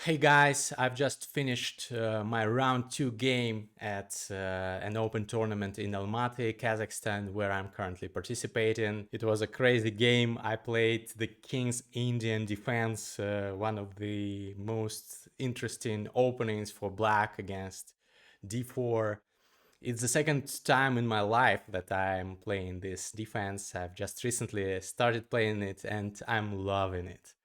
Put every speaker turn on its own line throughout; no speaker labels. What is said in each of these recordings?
Hey guys, I've just finished my round 2 game at an open tournament in Almaty, Kazakhstan, where I'm currently participating. It was a crazy game. I played the King's Indian defense, one of the most interesting openings for black against d4. It's the second time in my life that I'm playing this defense. I've just recently started playing it and I'm loving it.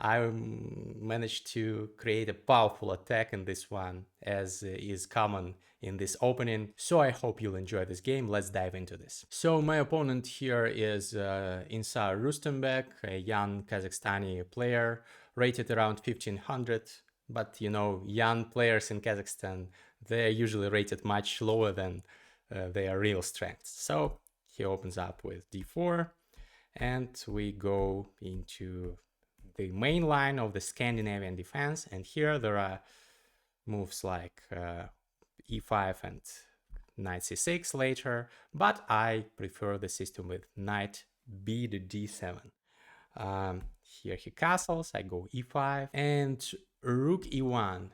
I managed to create a powerful attack in this one, as is common in this opening. So I hope you'll enjoy this game. Let's dive into this. So my opponent here is Insar Rustenbek, a young Kazakhstani player, rated around 1500. But you know, young players in Kazakhstan, they're usually rated much lower than their real strengths. So he opens up with d4, and we go into the main line of the Scandinavian defense. And here there are moves like e5 and knight c6 later, but I prefer the system with knight b to d7. Here he castles, I go e5, and rook e1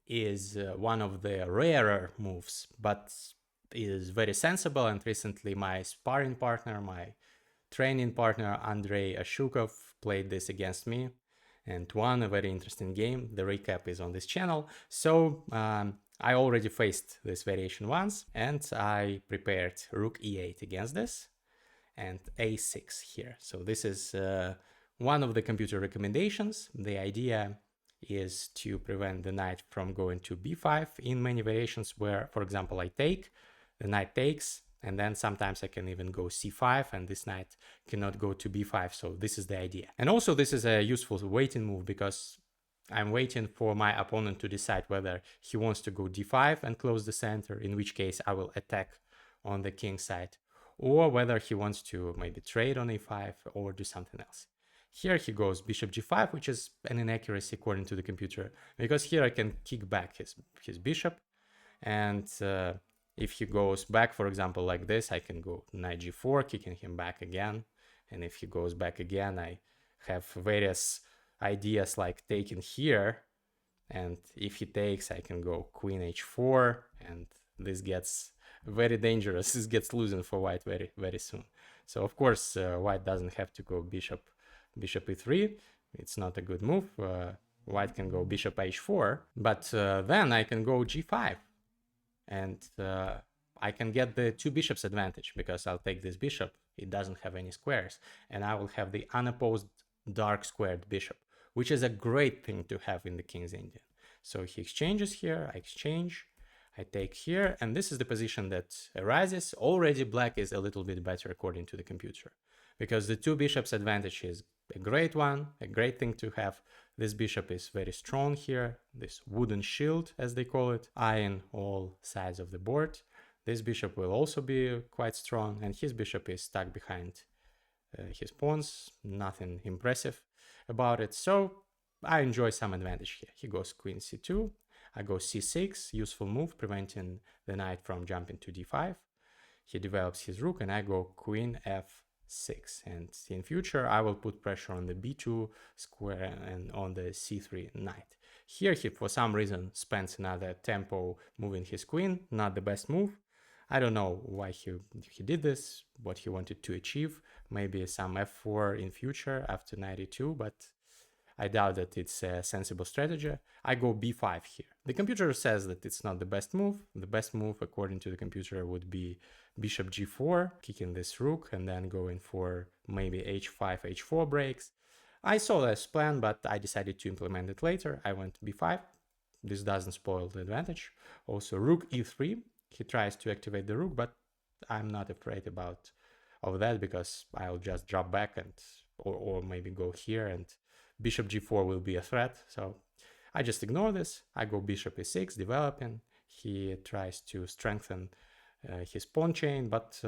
is one of the rarer moves, but is very sensible. And recently my sparring partner, my training partner Andrei Ashukov, played this against me and won a very interesting game. The recap is on this channel. So I already faced this variation once, and I prepared rook e8 against this and a6 here. So this is one of the computer recommendations. The idea is to prevent the knight from going to b5 in many variations where, for example, I take, the knight takes, and then sometimes I can even go c5 and this knight cannot go to b5. So this is the idea. And also this is a useful waiting move because I'm waiting for my opponent to decide whether he wants to go d5 and close the center, in which case I will attack on the king side, or whether he wants to maybe trade on a5 or do something else. Here he goes bishop g5, which is an inaccuracy according to the computer, because here I can kick back his bishop, and if he goes back, for example, like this, I can go knight g4, kicking him back again. And if he goes back again, I have various ideas like taking here. And if he takes, I can go queen h4. And this gets very dangerous. This gets losing for white very, very soon. So, of course, white doesn't have to go bishop e3. It's not a good move. White can go bishop h4. But then I can go g5. And I can get the two bishops advantage because I'll take this bishop. It doesn't have any squares. And I will have the unopposed dark squared bishop, which is a great thing to have in the King's Indian. So he exchanges here, I exchange, I take here, and this is the position that arises. Already black is a little bit better according to the computer, because the two bishops advantage is a great one, a great thing to have. This bishop is very strong here, this wooden shield, as they call it, eyeing all sides of the board. This bishop will also be quite strong, and his bishop is stuck behind his pawns. Nothing impressive about it. So I enjoy some advantage here. He goes queen c2, I go c6, useful move, preventing the knight from jumping to d5. He develops his rook, and I go queen f6. And in future, I will put pressure on the b2 square and on the c3 knight. Here he, for some reason, spends another tempo moving his queen. Not the best move. I don't know why he did this, what he wanted to achieve. Maybe some f4 in future after knight e2, but I doubt that it's a sensible strategy. I go b5 here. The computer says that it's not the best move. The best move, according to the computer, would be bishop g4, kicking this rook, and then going for maybe h5, h4 breaks. I saw this plan, but I decided to implement it later. I went b5. This doesn't spoil the advantage. Also, rook e3. He tries to activate the rook, but I'm not afraid of that because I'll just drop back and or maybe go here, and bishop g4 will be a threat. So I just ignore this. I go bishop e6, developing. He tries to strengthen his pawn chain, but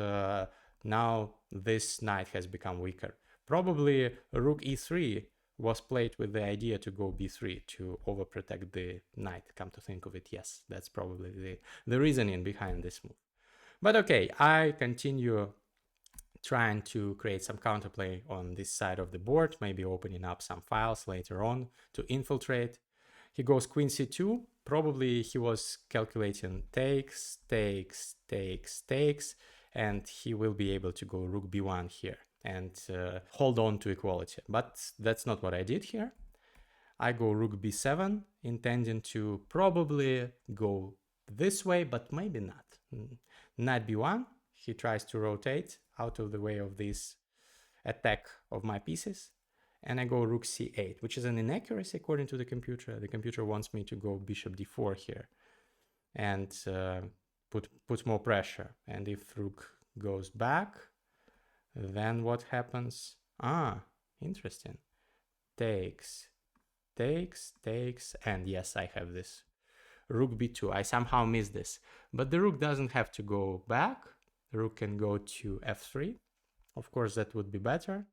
now this knight has become weaker. Probably rook e3 was played with the idea to go b3 to overprotect the knight. Come to think of it, yes, that's probably the reasoning behind this move. But okay, I continue trying to create some counterplay on this side of the board, maybe opening up some files later on to infiltrate. He goes queen c2. Probably he was calculating takes, takes, takes, takes, and he will be able to go rook b1 here and hold on to equality. But that's not what I did here. I go rook b7, intending to probably go this way, but maybe not. Knight b1, he tries to rotate out of the way of this attack of my pieces. And I go rook c8, which is an inaccuracy according to the computer. The computer wants me to go bishop d4 here and put more pressure. And if rook goes back, then what happens? Interesting. Takes, takes, takes, and yes, I have this. Rook b2. I somehow missed this. But the rook doesn't have to go back. The rook can go to f3. Of course, that would be better.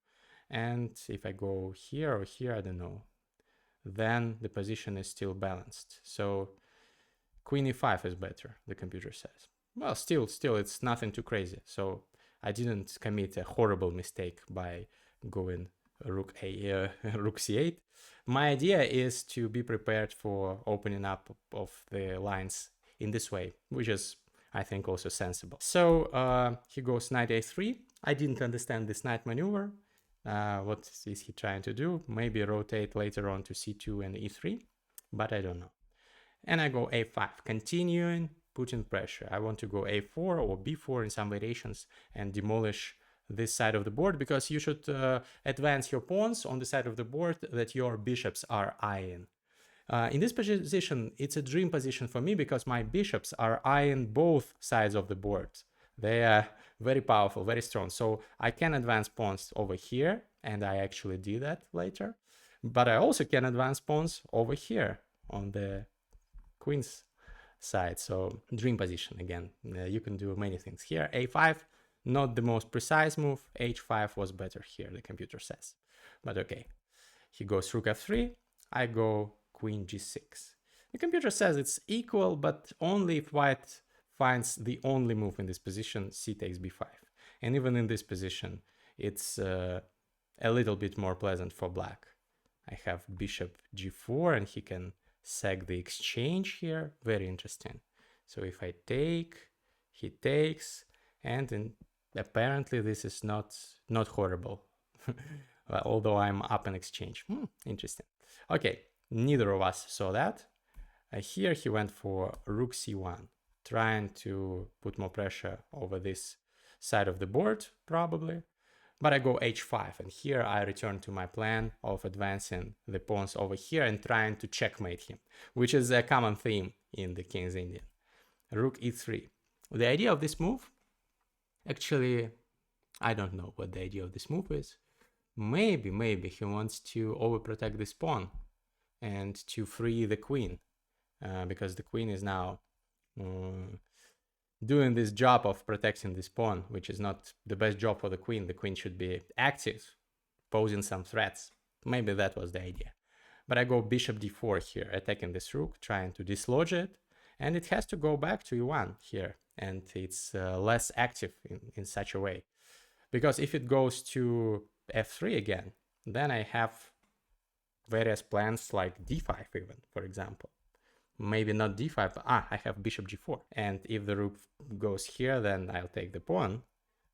And if I go here or here, I don't know, then the position is still balanced. So queen e5 is better, the computer says. Well, still, it's nothing too crazy. So I didn't commit a horrible mistake by going rook c8. My idea is to be prepared for opening up of the lines in this way, which is, I think, also sensible. So he goes knight a3. I didn't understand this knight maneuver. What is he trying to do? Maybe rotate later on to c2 and e3, but I don't know. And I go a5, continuing, putting pressure. I want to go a4 or b4 in some variations and demolish this side of the board, because you should advance your pawns on the side of the board that your bishops are eyeing. In this position, it's a dream position for me because my bishops are eyeing both sides of the board. They are very powerful, very strong. So I can advance pawns over here, and I actually did that later. But I also can advance pawns over here on the queen's side. So dream position again. You can do many things here. A5, not the most precise move. H5 was better here, the computer says. But okay. He goes rook f3. I go queen g6. The computer says it's equal, but only if white finds the only move in this position, c takes b5. And even in this position, it's a little bit more pleasant for black. I have bishop g4, and he can sack the exchange here. Very interesting. So if I take, he takes, and apparently this is not horrible. Well, although I'm up in exchange. Interesting. Okay, neither of us saw that. Here he went for rook c1. Trying to put more pressure over this side of the board, probably. But I go h5, and here I return to my plan of advancing the pawns over here and trying to checkmate him, which is a common theme in the King's Indian. Rook e3. The idea of this move, actually, I don't know what the idea of this move is. Maybe he wants to overprotect this pawn and to free the queen, because the queen is now doing this job of protecting this pawn, which is not the best job for the queen. The queen should be active, posing some threats. Maybe that was the idea. But I go bishop d4 here, attacking this rook, trying to dislodge it, and it has to go back to e1 here, and it's less active in such a way. Because if it goes to f3 again, then I have various plans like d5 even, for example. Maybe not d5, but I have bishop g4. And if the rook goes here, then I'll take the pawn.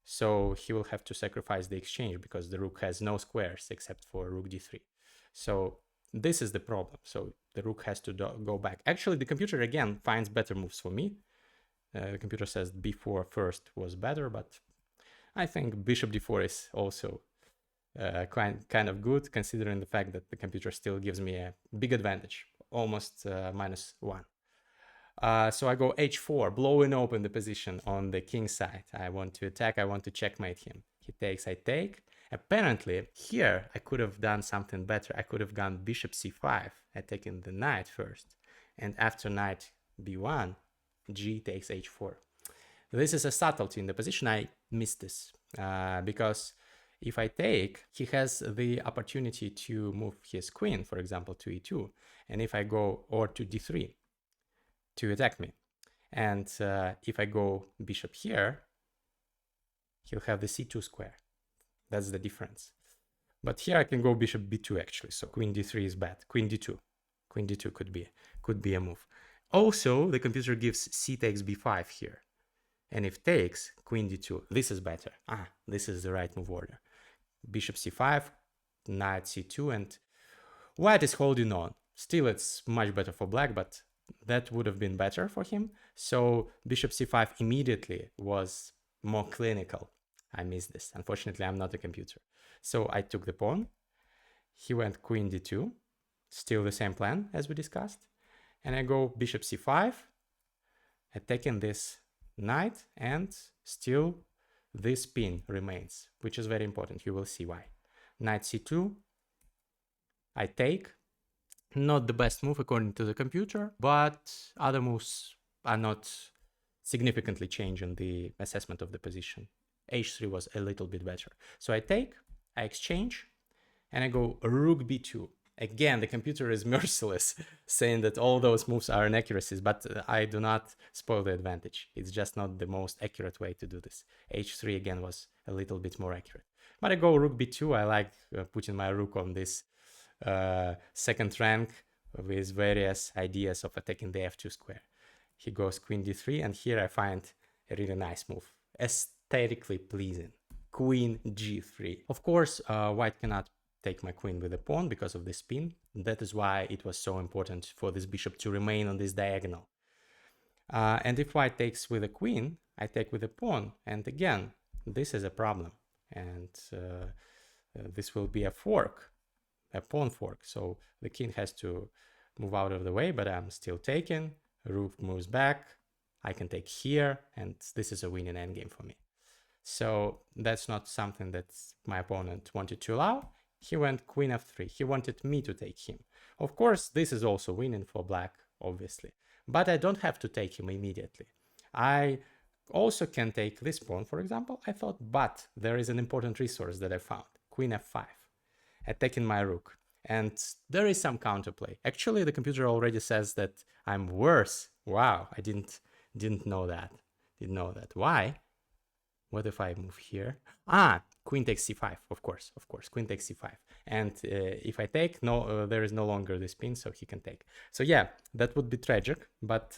So he will have to sacrifice the exchange because the rook has no squares except for rook d3. So this is the problem. So the rook has to go back. Actually, the computer again finds better moves for me. The computer says b4 first was better, but I think bishop d4 is also kind of good, considering the fact that the computer still gives me a big advantage. Almost -1. So I go h4, blowing open the position on the king side. I want to attack, I want to checkmate him. He takes, I take. Apparently, here I could have done something better. I could have gone bishop c5, attacking the knight first. And after knight b1, g takes h4. This is a subtlety in the position. I missed this because if I take, he has the opportunity to move his queen, for example, to e2. And if I go, or to d3, to attack me. And if I go bishop here, he'll have the c2 square. That's the difference. But here I can go bishop b2 actually. So queen d3 is bad. Queen d2. Queen d2 could be a move. Also, the computer gives c takes b5 here. And if takes, queen d2, this is better. This is the right move order. Bishop c5, knight c2, and white is holding on. Still, it's much better for black, but that would have been better for him. So bishop c5 immediately was more clinical. I missed this. Unfortunately, I'm not a computer. So I took the pawn. He went queen d2, still the same plan as we discussed. And I go bishop c5, attacking this knight, and still this pin remains, which is very important. You will see why. Knight c2, I take. Not the best move according to the computer, but other moves are not significantly changing the assessment of the position. h3 was a little bit better. So I take, I exchange, and I go rook b2. Again, the computer is merciless, saying that all those moves are inaccuracies, but I do not spoil the advantage. It's just not the most accurate way to do this. h3 again was a little bit more accurate. But I go rook b2. I like putting my rook on this second rank with various ideas of attacking the f2 square. He goes queen d3, and here I find a really nice move. Aesthetically pleasing. Queen g3. Of course, white cannot take my queen with a pawn because of this pin. That is why it was so important for this bishop to remain on this diagonal. And if white takes with a queen, I take with a pawn. And again, this is a problem. And this will be a fork, a pawn fork. So the king has to move out of the way, but I'm still taking. Rook moves back. I can take here, and this is a winning endgame for me. So that's not something that my opponent wanted to allow. He went queen f3. He wanted me to take him. Of course, this is also winning for black, obviously. But I don't have to take him immediately. I also can take this pawn, for example, I thought, but there is an important resource that I found. Queen f5, attacking my rook. And there is some counterplay. Actually, the computer already says that I'm worse. Wow, I didn't know that. Didn't know that. Why? What if I move here? Queen takes c5, of course, queen takes c5. And if I take, there is no longer this pin, so he can take. So yeah, that would be tragic, but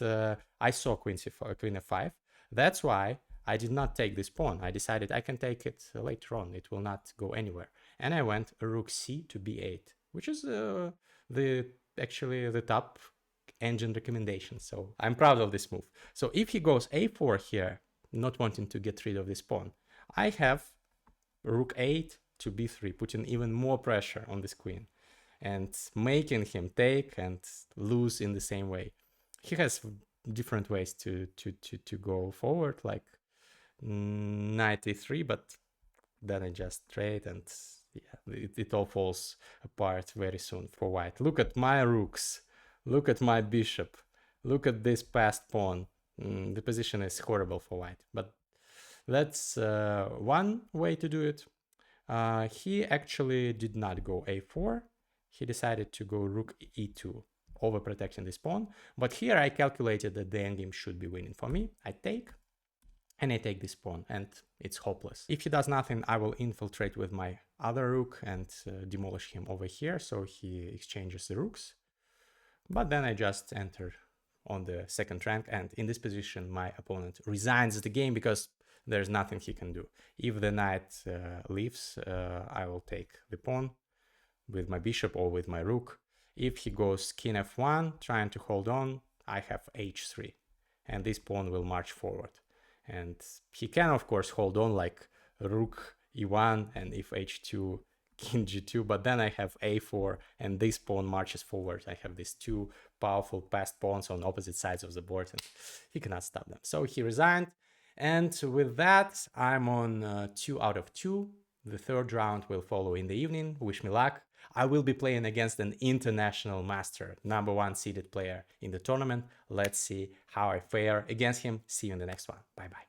I saw queen f5. That's why I did not take this pawn. I decided I can take it later on. It will not go anywhere. And I went rook c to b8, which is actually the top engine recommendation. So I'm proud of this move. So if he goes a4 here, not wanting to get rid of this pawn, I have rook 8 to b3, putting even more pressure on this queen and making him take and lose in the same way. He has different ways to go forward, like knight e3, but then I just trade, and yeah, it all falls apart very soon for white. Look at my rooks, look at my bishop, look at this passed pawn. The position is horrible for white, but that's one way to do it. He actually did not go a4. He decided to go rook e2, overprotecting this pawn. But here I calculated that the endgame should be winning for me. I take, and I take this pawn, and it's hopeless. If he does nothing, I will infiltrate with my other rook and demolish him over here, so he exchanges the rooks. But then I just enter on the second rank, and in this position my opponent resigns the game because there's nothing he can do. If the knight leaves, I will take the pawn with my bishop or with my rook. If he goes king f1, trying to hold on, I have h3, and this pawn will march forward. And he can, of course, hold on like rook e1, and if h2, king g2, but then I have a4, and this pawn marches forward. I have these two powerful passed pawns on opposite sides of the board, and he cannot stop them. So he resigned, and with that, I'm on 2 out of 2. The third round will follow in the evening. Wish me luck. I will be playing against an international master, #1 seeded player in the tournament. Let's see how I fare against him. See you in the next one. Bye-bye.